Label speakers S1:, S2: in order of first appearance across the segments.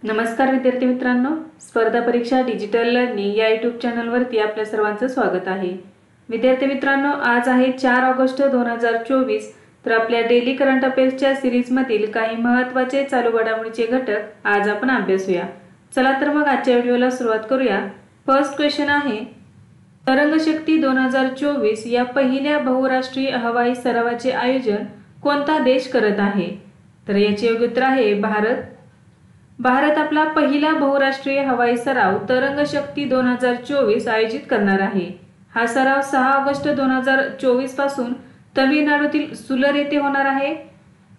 S1: नमस्कार विद्यार्थी मित्रांनो, स्पर्धा परीक्षा डिजिटल लर्निंग या यूट्यूब चॅनलवरती आपल्या सर्वांचं स्वागत आहे। विद्यार्थी मित्रांनो, आज आहे 4 ऑगस्ट 2024। तर आपल्या डेली करंट अफेअर्सच्या सीरीजमधील काही महत्त्वाचे चालू घडामोडींचे घटक आज आपण अभ्यासूया। चला तर मग आजच्या व्हिडिओला सुरुवात करूया। फर्स्ट क्वेश्चन आहे, तरंग शक्ती 2024 या पहिल्या बहुराष्ट्रीय हवाई सरावाचे आयोजन कोणता देश करत आहे? तर याचे योग्य उत्तर आहे भारत। भारत आपला पहिला बहुराष्ट्रीय हवाई सराव तरंग शक्ती 2024 आयोजित करणार आहे। हा सराव 6 ऑगस्ट 2024 पासून तमिळनाडूतील सुलर येथे होणार आहे।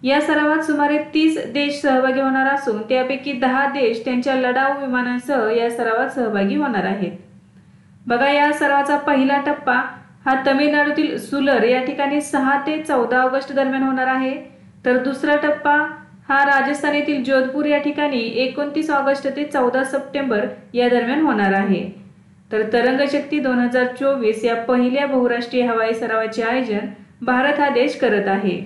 S1: या सरावात सुमारे 30 देश सहभागी होणार असून त्यापैकी 10 देश त्यांच्या लढाऊ विमानांसह या सरावात सहभागी होणार आहेत। बघा, या सरावाचा पहिला टप्पा हा तमिळनाडूतील सुलर या ठिकाणी 6 ते 14 ऑगस्ट दरम्यान होणार आहे। तर दुसरा टप्पा हा राजस्थान येथील जोधपूर या ठिकाणी 29 ऑगस्ट ते 14 सप्टेंबर या दरम्यान होणार आहे। तर तरंग शक्ती 2024 या पहिल्या बहुराष्ट्रीय हवाई सरावाचे आयोजन भारत हा देश करत आहे।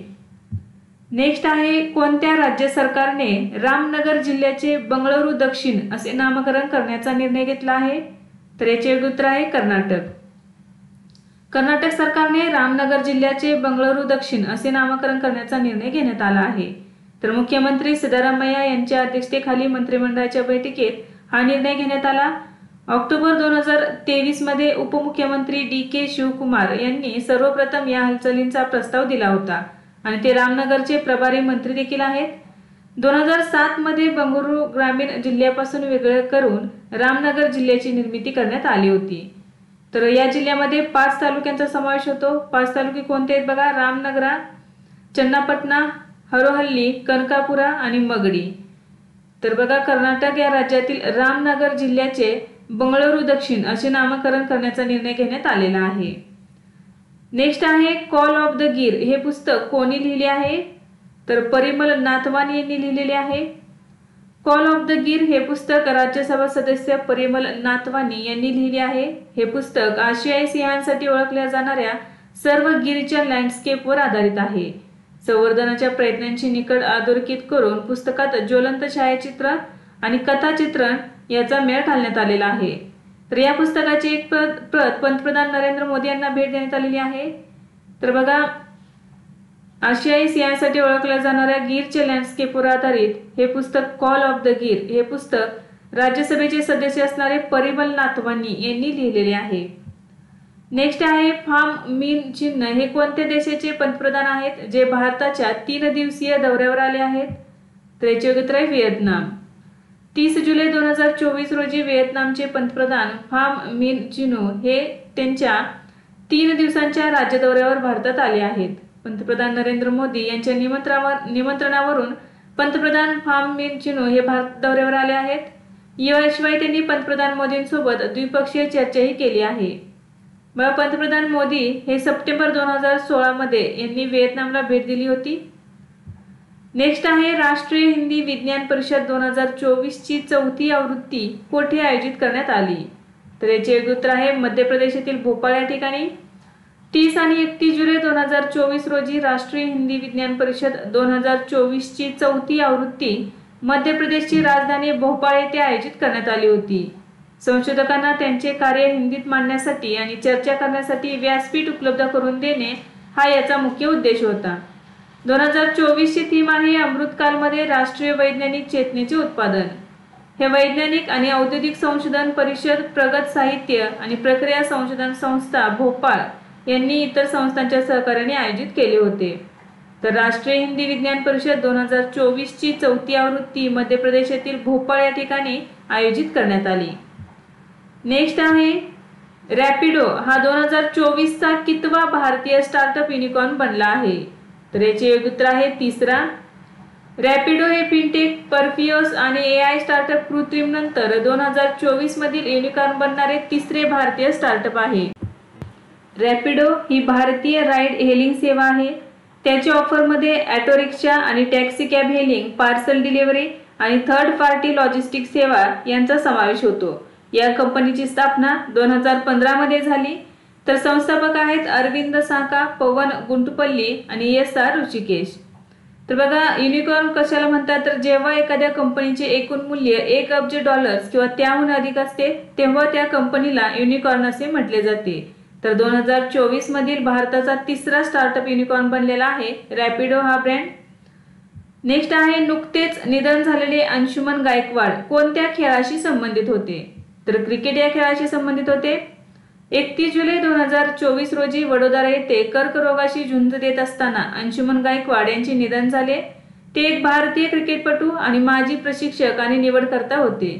S1: नेक्स्ट आहे, कोणत्या राज्य सरकारने रामनगर जिल्ह्याचे बंगळुरू दक्षिण असे नामकरण करण्याचा निर्णय घेतला आहे? तर याचे योग्य उत्तर आहे कर्नाटक। कर्नाटक सरकारने रामनगर जिल्ह्याचे बंगळुरू दक्षिण असे नामकरण करण्याचा निर्णय घेण्यात आला आहे। तर मुख्यमंत्री सिद्धरामय्या यांच्या अध्यक्षतेखाली मंत्रिमंडळाच्या बैठकीत हा निर्णय घेण्यात आला। ऑक्टोबर 2023 मध्ये उपमुख्यमंत्री DK शिवकुमार यांनी सर्वप्रथम या हालचालींचा प्रस्ताव दिला होता आणि ते रामनगरचे प्रभारी मंत्री देखील आहेत। 2007 मध्ये बंगळुरू ग्रामीण जिल्ह्यापासून वेगळे करून रामनगर जिल्ह्याची निर्मिती करण्यात आली होती। तर या जिल्ह्यामध्ये 5 तालुक्यांचा समावेश होतो। 5 तालुके कोणते आहेत बघा, रामनगरा, चन्नापटना, हरोहल्ली, कनकापुरा आणि मगडी। तर बघा, कर्नाटक या राज्यातील रामनगर जिल्ह्याचे बंगळुरू दक्षिण असे नामकरण करण्याचा निर्णय घेण्यात आलेला आहे। नेक्स्ट आहे, कॉल ऑफ द गिर हे पुस्तक कोणी लिहिले आहे? तर परिमल नाथवानी यांनी लिहिलेले आहे। कॉल ऑफ द गिर हे पुस्तक राज्यसभा सदस्य परिमल नाथवानी यांनी लिहिले आहे। हे पुस्तक आशियाई सिंहांसाठी ओळखल्या जाणाऱ्या सर्व गिरच्या लँडस्केपवर आधारित आहे। संवर्धनाच्या प्रयत्नांची निकड अधोरेखित करून पुस्तकात ज्वलंत छायाचित्र आणि कथाचित्रण याचा मेळ घालण्यात आलेला आहे। तर या पुस्तकाची एक प्रत पंतप्रधान नरेंद्र मोदी यांना भेट देण्यात आलेली आहे। तर बघा, आशियाई सिंहांसाठी ओळखल्या जाणाऱ्या गिरच्या लँडस्केपवर आधारित हे पुस्तक कॉल ऑफ द गिर हे पुस्तक राज्यसभेचे सदस्य असणारे परिमल नाथवानी यांनी लिहिलेले आहे। नेक्स्ट आहे, फाम मिन चिन्ह हे कोणत्या देशाचे पंतप्रधान आहेत जे भारताच्या 3 दिवसीय दौऱ्यावर आले आहेत? तर याचे योग्य उत्तर आहे व्हिएतनाम। 30 जुलै 2024 रोजी व्हिएतनामचे पंतप्रधान फाम मिन चिनो हे त्यांच्या 3 दिवसांच्या राज्य दौऱ्यावर भारतात आले आहेत। पंतप्रधान नरेंद्र मोदी यांच्या निमंत्रणावरून पंतप्रधान फाम मिन चिनो हे भारत दौऱ्यावर आले आहेत। याशिवाय त्यांनी पंतप्रधान मोदींसोबत द्विपक्षीय चर्चाही केली आहे। पंतप्रधान मोदी हे सप्टेंबर 2016 मध्ये यांनी व्हिएतनामला भेट दिली होती। नेक्स्ट आहे, राष्ट्रीय हिंदी विज्ञान परिषद 2024 ची 4थी आवृत्ती कोठे आयोजित करण्यात आली? तर याचे योग्य उत्तर आहे मध्य प्रदेशातील भोपाळ या ठिकाणी। 30 आणि 31 जुलै 2024 रोजी राष्ट्रीय हिंदी विज्ञान परिषद 2024 ची 4थी आवृत्ती मध्य प्रदेशची राजधानी भोपाळ येथे आयोजित करण्यात आली होती। संशोधकांना त्यांचे कार्य हिंदीत मांडण्यासाठी आणि चर्चा करण्यासाठी व्यासपीठ उपलब्ध करून देणे हा याचा मुख्य उद्देश होता। 2024 ची थीम आहे अमृतकालमध्ये राष्ट्रीय वैज्ञानिक चेतनेचे उत्पादन। हे वैज्ञानिक आणि औद्योगिक संशोधन परिषद, प्रगत साहित्य आणि प्रक्रिया संशोधन संस्था भोपाळ यांनी इतर संस्थांच्या सहकार्याने आयोजित केले होते। तर राष्ट्रीय हिंदी विज्ञान परिषद 2024 ची 4थी आवृत्ती मध्य प्रदेशातील भोपाळ या ठिकाणी आयोजित करण्यात आली। नेक्स्ट आहे, रॅपिडो हा 2024 चा कितवा भारतीय स्टार्टअप युनिकॉर्न बनला आहे? तर याचे योग्य उत्तर आहे 3रा। रॅपिडो हे फिनटेक, परफिओस आणि AI स्टार्टअप कृत्रिम नंतर 2024 मधील युनिकॉर्न बनणारे 3रे भारतीय स्टार्टअप आहे। रॅपिडो ही भारतीय राईड हेलिंग सेवा आहे। त्याच्या ऑफरमध्ये ऑटो रिक्षा आणि taxi cab hailing, parcel delivery आणि थर्ड पार्टी लॉजिस्टिक्स सेवा यांचा समावेश होतो। या कंपनीची स्थापना 2015 मध्ये झाली। तर संस्थापक आहेत अरविंद साका, पवन गुंटुपल्ली आणि SR ऋषिकेश। तर बघा, युनिकॉर्न कशाला म्हणतात, तर जेव्हा एखाद्या कंपनीचे एकूण मूल्य $1 अब्ज किंवा त्याहून अधिक असते तेव्हा त्या कंपनीला युनिकॉर्न असे म्हटले जाते। तर 2024 मधील भारताचा तिसरा स्टार्टअप युनिकॉर्न बनलेला आहे रॅपिडो हा ब्रँड। नेक्स्ट आहे, नुकतेच निधन झालेले अंशुमन गायकवाड कोणत्या खेळाशी संबंधित होते, तर क्रिकेट या खेळाशी संबंधित होते। 31 जुलै 2024 रोजी वडोदरा येथे कर्करोगाशी झुंज देत असताना अंशुमन गायकवाड यांचे निधन झाले। ते एक भारतीय क्रिकेटपटू आणि माजी प्रशिक्षक आणि निवडकर्ता होते।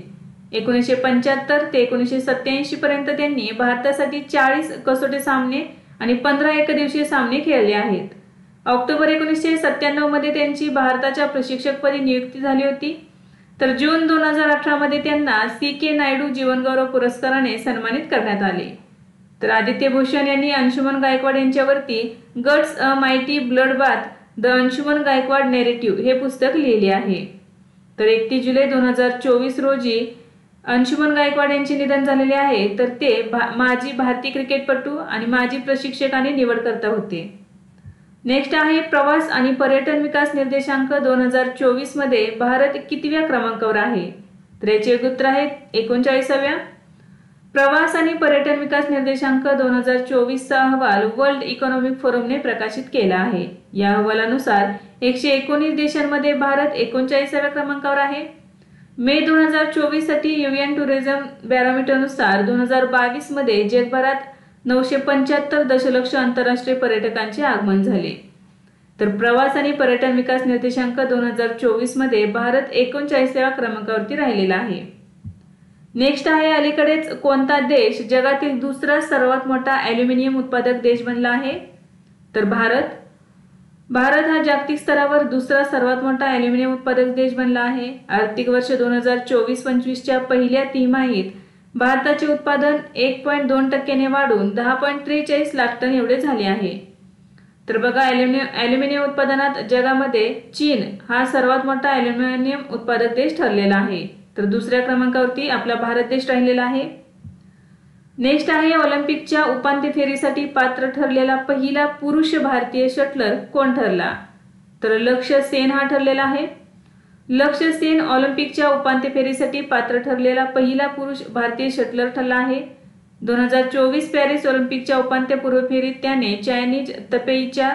S1: 1975 ते 1987 पर्यंत त्यांनी भारतासाठी 40 कसोटी सामने आणि 15 एकदिवसीय सामने खेळले आहेत। ऑक्टोबर 1997 मध्ये त्यांची भारताच्या प्रशिक्षकपदी नियुक्ती झाली होती। तर जून 2018 मध्ये त्यांना CK नायडू जीवनगौरव पुरस्काराने सन्मानित करण्यात आले। तर आदित्य भूषण यांनी अंशुमन गायकवाड यांच्यावरती guts a mighty blood bath the Anshuman Gaekwad narrative हे पुस्तक लिहिले आहे। तर 31 जुलै 2024 रोजी अंशुमन गायकवाड यांचे निधन झालेले आहे। तर ते माजी भारतीय क्रिकेटपटू आणि माजी प्रशिक्षक आणि निवडकर्ता होते। नेक्स्ट आहे, प्रवास आणि पर्यटन विकास निर्देशांक 2024 मध्ये भारत कितव्या क्रमांकावर आहे, तर याचे उत्तर आहे 39व्या। प्रवास आणि पर्यटन विकास निर्देशांक 2024 चा अहवाल वर्ल्ड इकॉनॉमिक फोरमने प्रकाशित केला आहे। या अहवालानुसार 119 देशांमध्ये भारत 39व्या क्रमांकावर आहे। मे 2024 साठी UN टुरिझम बॅरोमीटरनुसार 2022 मध्ये जगभरात 975 दशलक्ष आंतरराष्ट्रीय पर्यटकांचे आगमन झाले। तर प्रवास आणि पर्यटन विकास निर्देशांक 2024 मध्ये भारत 39व्या क्रमांकावरती राहिलेला आहे। नेक्स्ट आहे, अलीकडेच कोणता देश जगातील दुसरा सर्वात मोठा ॲल्युमिनियम उत्पादक देश बनला आहे, तर भारत हा जागतिक स्तरावर दुसरा सर्वात मोठा ॲल्युमिनियम उत्पादक देश बनला आहे। आर्थिक वर्ष 2024-25 च्या पहिल्या तिमाहीत भारताचे उत्पादन 1.2% वाढून 10.43 लाख टन एवढे झाले आहे। तर बघा, ॲल्युमिनियम उत्पादनात जगामध्ये चीन हा सर्वात मोठा ॲल्युमिनियम उत्पादक देश ठरलेला आहे। तर दुसऱ्या क्रमांकावरती आपला भारत देश राहिलेला आहे। नेक्स्ट आहे, ऑलिम्पिकच्या उपांत्य फेरीसाठी पात्र ठरलेला पहिला पुरुष भारतीय शटलर कोण ठरला, तर लक्ष्य सेन हा ठरलेला आहे। लक्ष्य सेन ऑलिम्पिकच्या उपांत्य फेरीसाठी पात्र ठरलेला पहिला पुरुष भारतीय शटलर ठरला आहे। 2024 पॅरिस ऑलिम्पिकच्या उपांत्यपूर्व फेरीत त्याने चायनीज तपेईच्या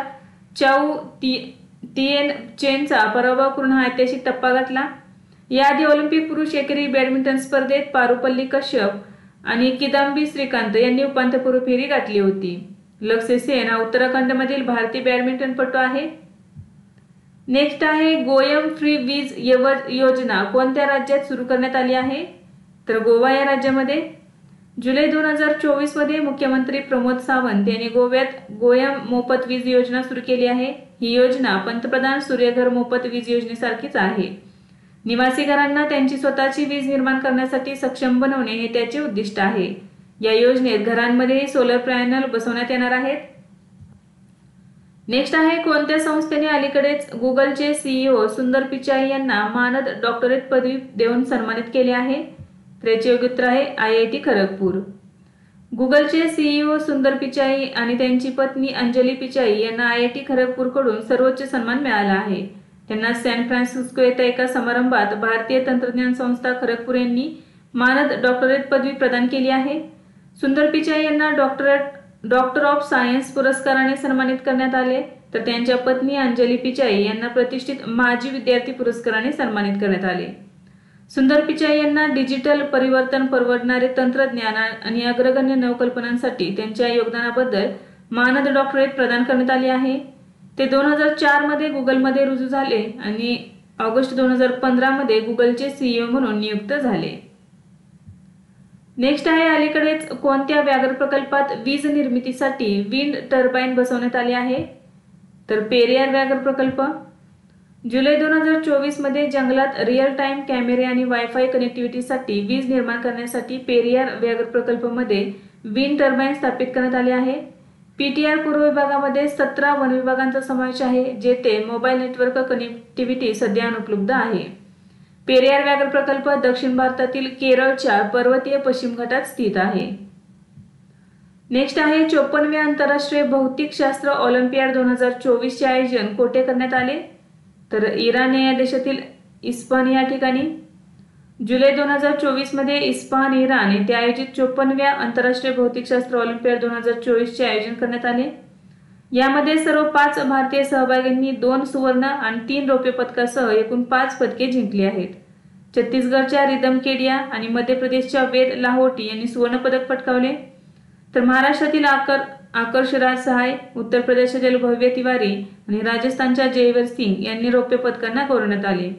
S1: चाऊ तिएन चेनचा पराभव करून हा ऐतिहासिक टप्पा गाठला। याआधी ऑलिम्पिक पुरुष एकेरी बॅडमिंटन स्पर्धेत पारुपल्ली कश्यप आणि किदांबी श्रीकांत यांनी उपांत्यपूर्व फेरी गाठली होती। लक्ष्य सेन हा उत्तराखंडमधील भारतीय बॅडमिंटनपटू आहे। नेक्स्ट आहे, गोयम फ्री वीज योजना कोणत्या राज्यात सुरू करण्यात आली आहे, तर गोवा या राज्यामध्ये। जुलै 2024 मध्ये मुख्यमंत्री प्रमोद सावंत यांनी गोव्यात गोयम मोफत वीज योजना सुरू केली आहे। ही योजना पंतप्रधान सूर्यघर मोफत वीज योजनेसारखीच आहे। निवासी घरांना त्यांची स्वतःची वीज निर्माण करण्यासाठी सक्षम बनवणे हे त्याचे उद्दिष्ट आहे। या योजनेत घरांमध्ये सोलर पॅनल बसवण्यात येणार आहेत। नेक्स्ट आहे, कोणत्या संस्थेने अलीकडेच गुगलचे CEO सुंदर पिचाई यांना मानद डॉक्टरेट पदवी देऊन सन्मानित केले आहे, तर याचे योग्य उत्तर आहे IIT खरगपूर। गुगलचे CEO सुंदर पिचाई आणि त्यांची पत्नी अंजली पिचाई यांना IIT खरगपूरकडून सर्वोच्च सन्मान मिळाला आहे। त्यांना सॅन फ्रान्सिस्को येथे एका समारंभात भारतीय तंत्रज्ञान संस्था खरगपूर यांनी मानद डॉक्टरेट पदवी प्रदान केली आहे। सुंदर पिचाई यांना डॉक्टर ऑफ सायन्स पुरस्काराने सन्मानित करण्यात आले, तर त्यांच्या पत्नी अंजली पिचाई यांना प्रतिष्ठित माजी विद्यार्थी पुरस्काराने सन्मानित करण्यात आले। सुंदर पिचाई यांना डिजिटल परिवर्तन परवडणारे तंत्रज्ञान आणि अग्रगण्य नवकल्पनांसाठी त्यांच्या योगदानाबद्दल मानद डॉक्टरेट प्रदान करण्यात आली आहे। ते 2004 मध्ये गुगलमध्ये रुजू झाले आणि ऑगस्ट 2015 मध्ये गुगलचे CEO म्हणून नियुक्त झाले। नेक्स्ट आहे, अलीकडेच कोणत्या व्याघ्र प्रकल्पात वीज निर्मितीसाठी विंड टर्बाइन बसवण्यात आले आहे, तर पेरियार व्याघ्र प्रकल्प। जुलै 2024 मध्ये जंगलात रिअल टाइम कॅमेरे आणि वायफाय कनेक्टिव्हिटीसाठी वीज निर्माण करण्यासाठी पेरियार व्याघ्र प्रकल्पामध्ये विंड टर्बाइन स्थापित करण्यात आले आहे। PTR पूर्व विभागामध्ये 17 वन विभागांचा समावेश आहे, जेथे मोबाईल नेटवर्क कनेक्टिव्हिटी सध्या अनुपलब्ध आहे। पेरियार व्याघ्र प्रकल्प दक्षिण भारतातील केरळच्या पर्वतीय पश्चिम घाटात स्थित आहे। नेक्स्ट आहे, 54व्या आंतरराष्ट्रीय भौतिकशास्त्र ऑलिम्पियाड 2024 चे आयोजन कोठे करण्यात आले, तर इराण या देशातील इस्फहान या ठिकाणी जुलै 2024 मध्ये इस्फहान इराण येथे आयोजित 54व्या आंतरराष्ट्रीय भौतिकशास्त्र ऑलिम्पियाड 2024 आयोजन करण्यात आले। यामध्ये सर्व 5 भारतीय सहभागींनी 2 सुवर्ण आणि 3 रौप्य पदकासह एकूण 5 पदके जिंकली आहेत। छत्तीसगडच्या रिदम केडिया आणि मध्य प्रदेशच्या वेद लाहोटी यांनी सुवर्ण पदक पटकावले, तर महाराष्ट्रातील आकर्ष राज सहाय, उत्तर प्रदेशातील भव्य तिवारी आणि राजस्थानच्या जयवीर सिंग यांनी रौप्य पदकांना गौरवण्यात आले।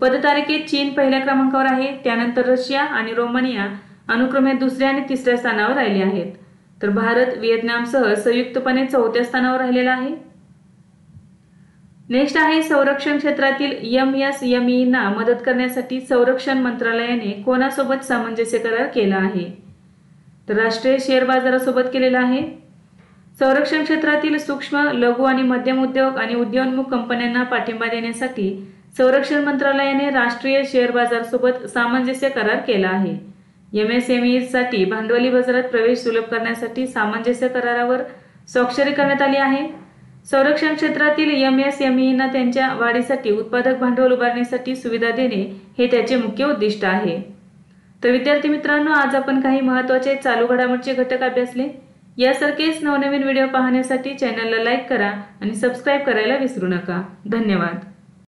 S1: पदतालिकेत चीन पहिल्या क्रमांकावर आहे, त्यानंतर रशिया आणि रोमानिया अनुक्रमे दुसऱ्या आणि तिसऱ्या स्थानावर राहिले आहेत, तर भारत व्हिएतनामसह संयुक्तपणे 4थ्या स्थानावर राहिलेला आहे। नेक्स्ट आहे संरक्षण क्षेत्रातील एमएसएमईना मदत करण्यासाठी संरक्षण मंत्रालयाने कोणासोबत सामंजस्य करार केला आहे, तर राष्ट्रीय शेअर बाजारासोबत केलेला आहे। संरक्षण क्षेत्रातील सूक्ष्म, लघु आणि मध्यम उद्योग आणि उद्योन्मुख कंपन्यांना पाठिंबा देण्यासाठी संरक्षण मंत्रालयाने राष्ट्रीय शेअर बाजारासोबत सामंजस्य करार केला आहे। एमएसएमईसाठी भांडवली बाजारात प्रवेश सुलभ करण्यासाठी सामंजस्य करारावर स्वाक्षरी करण्यात आली आहे। संरक्षण क्षेत्रातील एमएसएमईना त्यांच्या वाढीसाठी उत्पादक भांडवल उभारण्यासाठी सुविधा देणे हे त्याचे मुख्य उद्दिष्ट आहे। तर विद्यार्थी मित्रांनो, आज आपण काही महत्त्वाचे चालू घडामोडीचे घटक अभ्यासले। यासारखेच नवनवीन व्हिडिओ पाहण्यासाठी चॅनलला लाईक करा आणि सबस्क्राईब करायला विसरू नका। धन्यवाद।